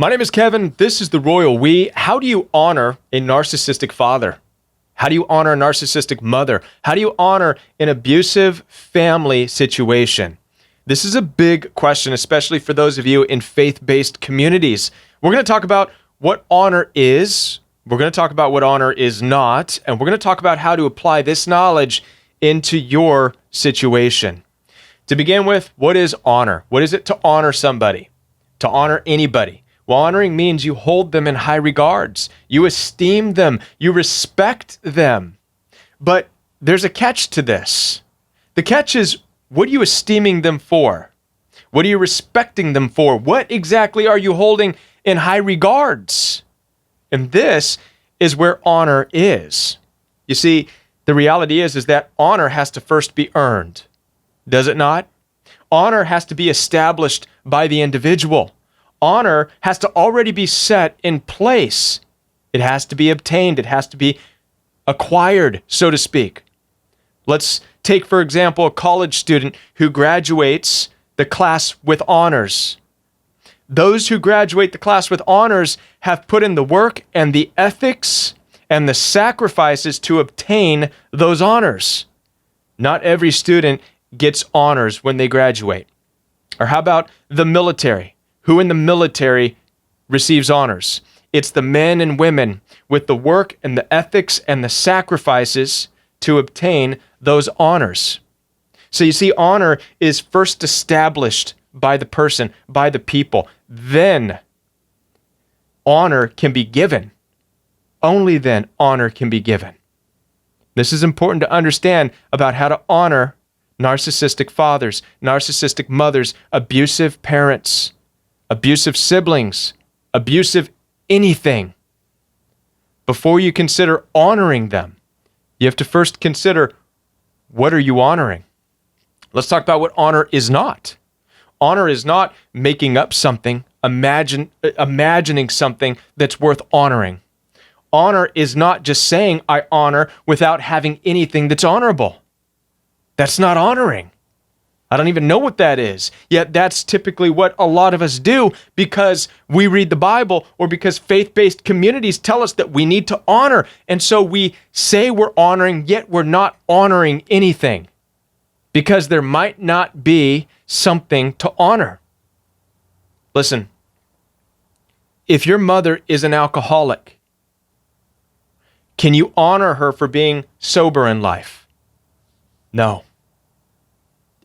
My name is Kevin. This is the Royal We. How do you honor a narcissistic father? How do you honor a narcissistic mother? How do you honor an abusive family situation? This is a big question, especially for those of you in faith-based communities. We're going to talk about what honor is. We're going to talk about what honor is not. And we're going to talk about how to apply this knowledge into your situation. To begin with, what is honor? What is it to honor somebody? To honor anybody? Well, honoring means you hold them in high regards. You esteem them. You respect them. But there's a catch to this. The catch is, what are you esteeming them for? What are you respecting them for? What exactly are you holding in high regards? And this is where honor is. You see, the reality is that honor has to first be earned. Does it not? Honor has to be established by the individual. Honor has to already be set in place. It has to be obtained. It has to be acquired, so to speak. Let's take, for example, a college student who graduates the class with honors. Those who graduate the class with honors have put in the work and the ethics and the sacrifices to obtain those honors. Not every student gets honors when they graduate. Or how about the military? Who in the military receives honors? It's the men and women with the work and the ethics and the sacrifices to obtain those honors. So you see, honor is first established by the person, by the people. Then honor can be given. Only then honor can be given. This is important to understand about how to honor narcissistic fathers, narcissistic mothers, abusive parents, abusive siblings, abusive anything. Before you consider honoring them, you have to first consider, what are you honoring? Let's talk about what honor is not. Honor is not making up something, imagining something that's worth honoring. Honor is not just saying I honor without having anything that's honorable. That's not honoring. I don't even know what that is. Yet that's typically what a lot of us do because we read the Bible or because faith-based communities tell us that we need to honor. And so we say we're honoring, yet we're not honoring anything because there might not be something to honor. Listen, if your mother is an alcoholic, can you honor her for being sober in life? No.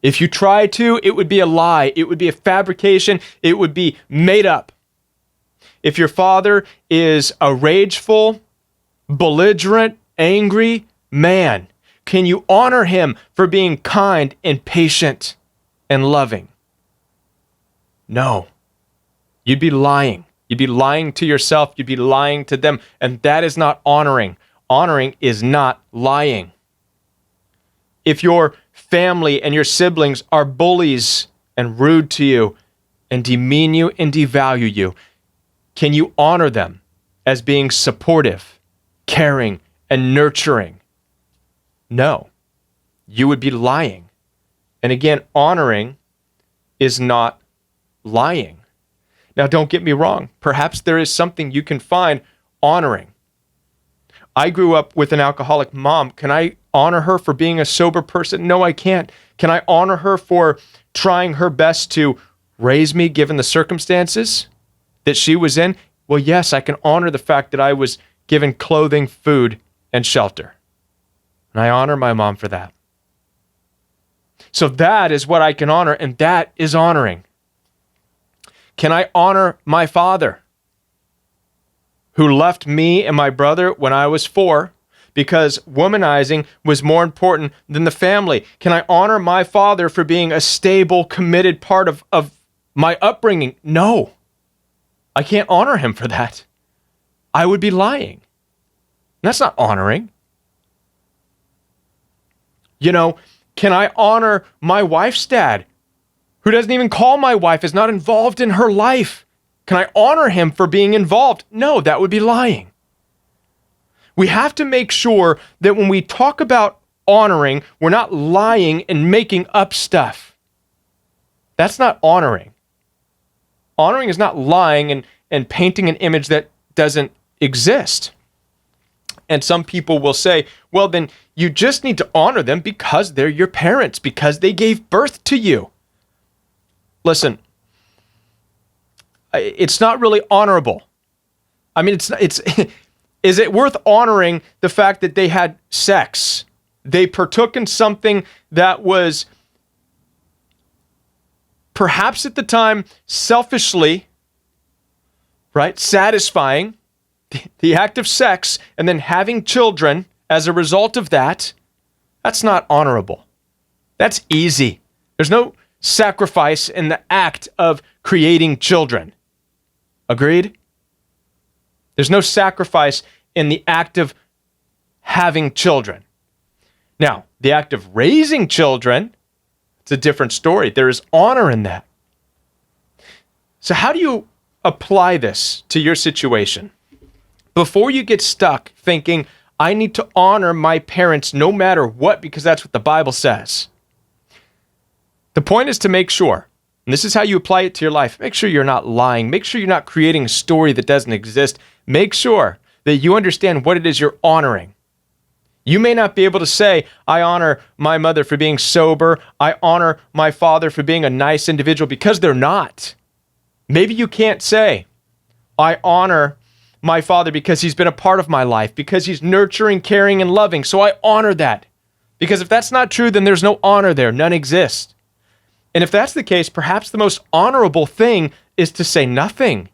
If you try to, it would be a lie. It would be a fabrication. It would be made up. If your father is a rageful, belligerent, angry man, can you honor him for being kind and patient and loving? No. You'd be lying. You'd be lying to yourself. You'd be lying to them. And that is not honoring. Honoring is not lying. If your family and your siblings are bullies and rude to you and demean you and devalue you, can you honor them as being supportive, caring, and nurturing? No. You would be lying. And again, honoring is not lying. Now, don't get me wrong. Perhaps there is something you can find honoring. I grew up with an alcoholic mom. Can I honor her for being a sober person? No, I can't. Can I honor her for trying her best to raise me given the circumstances that she was in? Well, yes, I can honor the fact that I was given clothing, food, and shelter. And I honor my mom for that. So that is what I can honor, and that is honoring. Can I honor my father, who left me and my brother when I was 4 because womanizing was more important than the family? Can I honor my father for being a stable, committed part of my upbringing? No. I can't honor him for that. I would be lying. That's not honoring. Can I honor my wife's dad, who doesn't even call my wife, is not involved in her life? Can I honor him for being involved? No, that would be lying. We have to make sure that when we talk about honoring, we're not lying and making up stuff. That's not honoring. Honoring is not lying and and painting an image that doesn't exist. And some people will say, well, then you just need to honor them because they're your parents, because they gave birth to you. Listen, it's not really honorable. I mean, is it worth honoring the fact that they had sex? They partook in something that was perhaps at the time selfishly, right, satisfying, the act of sex, and then having children as a result of that. That's not honorable. That's easy. There's no sacrifice in the act of creating children. Agreed? There's no sacrifice in the act of having children. Now, the act of raising children, it's a different story. There is honor in that. So how do you apply this to your situation? Before you get stuck thinking, I need to honor my parents no matter what because that's what the Bible says. The point is to make sure, and this is how you apply it to your life, make sure you're not lying. Make sure you're not creating a story that doesn't exist. Make sure that you understand what it is you're honoring. You may not be able to say, I honor my mother for being sober. I honor my father for being a nice individual, because they're not. Maybe you can't say, I honor my father because he's been a part of my life, because he's nurturing, caring, and loving. So I honor that. Because if that's not true, then there's no honor there. None exists. And if that's the case, perhaps the most honorable thing is to say nothing.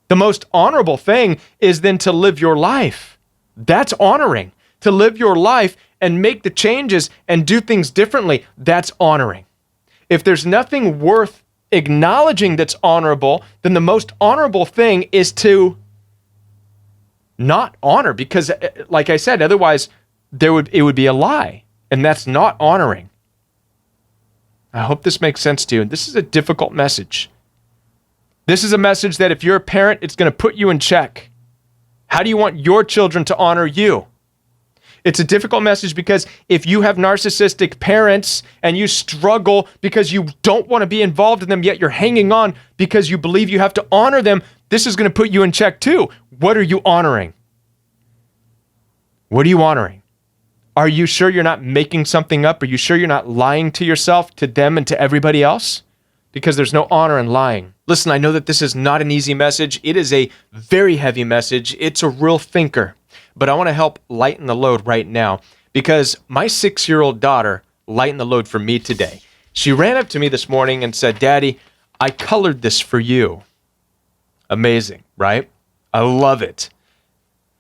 The most honorable thing is then to live your life. That's honoring. To live your life and make the changes and do things differently, that's honoring. If there's nothing worth acknowledging that's honorable, then the most honorable thing is to not honor, because like I said, otherwise it would be a lie, and that's not honoring. I hope this makes sense to you. And this is a difficult message. This is a message that if you're a parent, it's going to put you in check. How do you want your children to honor you? It's a difficult message because if you have narcissistic parents and you struggle because you don't want to be involved in them, yet you're hanging on because you believe you have to honor them, this is going to put you in check too. What are you honoring? What are you honoring? Are you sure you're not making something up? Are you sure you're not lying to yourself, to them, and to everybody else? Because there's no honor in lying. Listen, I know that this is not an easy message. It is a very heavy message. It's a real thinker. But I want to help lighten the load right now, because my 6-year-old daughter lightened the load for me today. She ran up to me this morning and said, Daddy, I colored this for you. Amazing, right? I love it.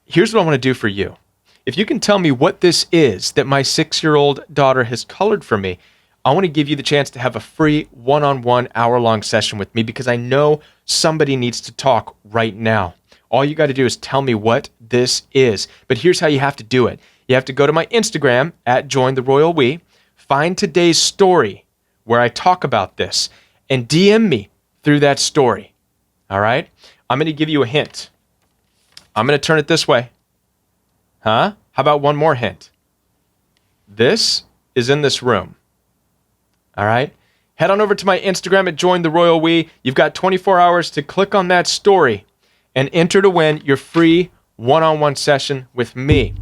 Here's what I want to do for you. If you can tell me what this is that my 6-year-old daughter has colored for me, I want to give you the chance to have a free one-on-one hour-long session with me, because I know somebody needs to talk right now. All you got to do is tell me what this is. But here's how you have to do it. You have to go to my Instagram at @JoinTheRoyalWe, find today's story where I talk about this, and DM me through that story. All right? I'm going to give you a hint. I'm going to turn it this way. Huh? How about one more hint? This is in this room. All right? Head on over to my Instagram at @JoinTheRoyalWe. You've got 24 hours to click on that story and enter to win your free one-on-one session with me.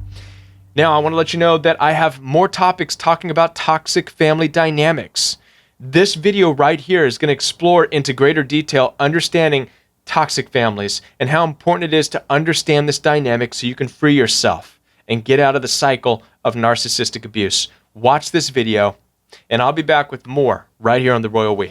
Now, I want to let you know that I have more topics talking about toxic family dynamics. This video right here is going to explore into greater detail understanding toxic families and how important it is to understand this dynamic so you can free yourself and get out of the cycle of narcissistic abuse. Watch this video, and I'll be back with more right here on The Royal We.